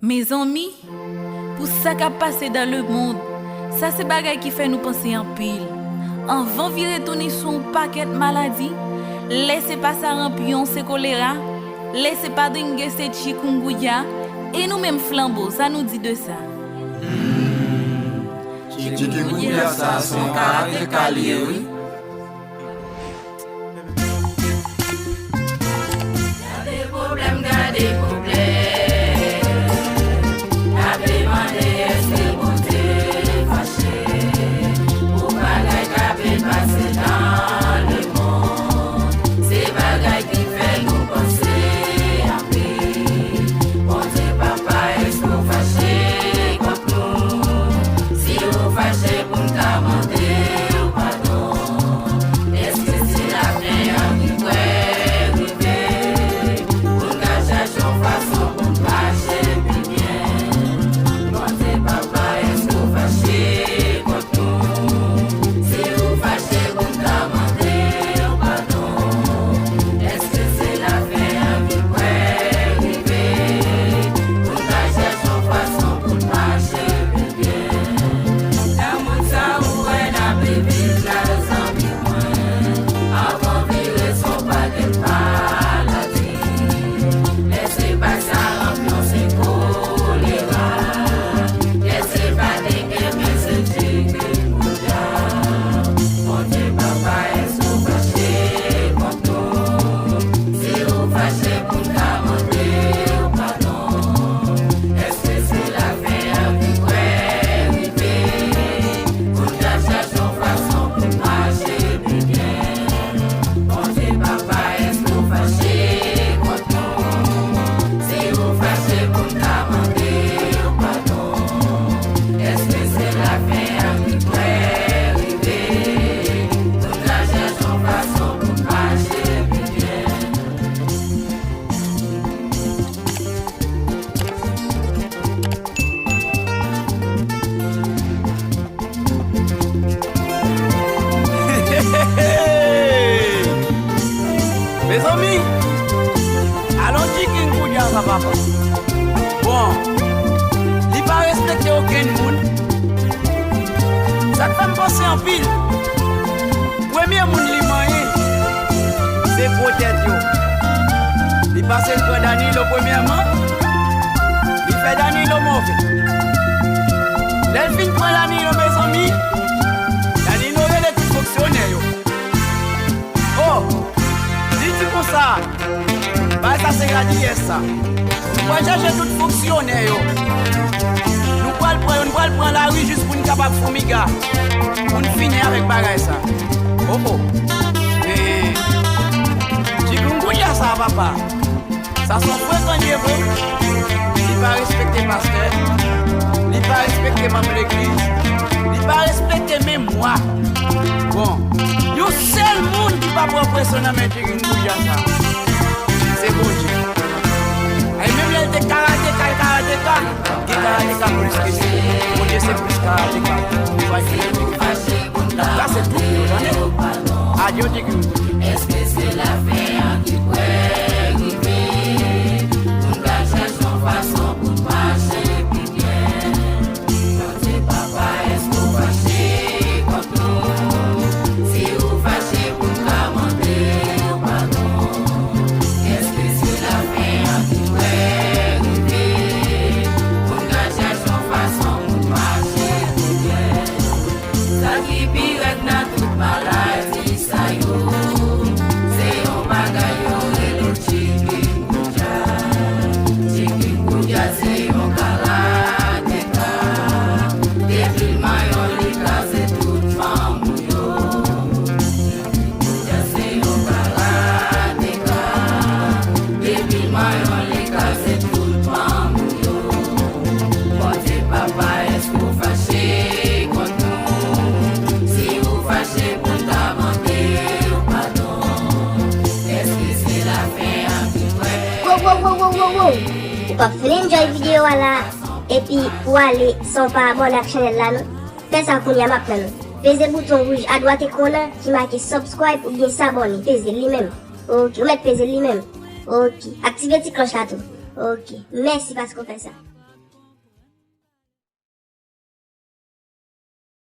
Mes amis, pour ça qui a passé dans le monde, ça c'est bagay qui fait nous penser en pile. Avant de retourner sur un paquet de maladies, laissez pas ça rampion, c'est choléra, laissez pas dengue, c'est chikungunya, et nous-mêmes flambeau, ça nous dit de ça. Chikungunya, ça son caractère calé, oui. Mes amis, allons dire qu'il y a ça va pas. Bon, il ne pas respecter aucun monde. Ça fait me penser en pile. Premier monde li moyen, c'est peut-être yo. Il passe pour Danilo premièrement, il fait Danilo mauvais. L'elfine prend Danilo mes amis, Danilo est le petit fonctionnaire yo. Oh, dis-tu pour ça, bah ça c'est gratuit ça. Nous allons chercher tout fonctionnaire yo. Nous allons prendre la rue juste pour nous capables de fumiger. Pour nous finir avec bagay ça. Oh oh. Et chikungunya ça papa. Ça sont frères qu'on y est bon. Il va respecter pasteur. Il va respecter membre de l'église. Il va respecter même moi. Bon. Yo seul monde qui va prendre personne à mettre chikungunya ça. C'est bon Dieu. Et même les karatéka plus que c'est. Mon Dieu c'est plus karatéka. Il va dire là c'est tout. Adieu chikungunya. Est-ce que c'est la fin qui peut arriver? Nous cherchons façon pour marcher plus bien. Quand c'est papa, est-ce que vous fâchez contre nous? Si vous fâchez pour demander pardon, est-ce que c'est la fin qui peut arriver? Nous cherchons façon pour marcher plus bien. Ça qui pire dans toute maladie, ça y est. Ou pas faire enjoy vidéo là et puis ou aller sans pas abonner à la chaîne là non. Fais ça pour y maintenant. Fais le bouton rouge à droite écran qui marque subscribe ou bien s'abonner. Fais lui-même. OK, ou mettre fais lui-même. OK. Activez la petite cloche là tout. OK. Merci parce qu'on fait ça.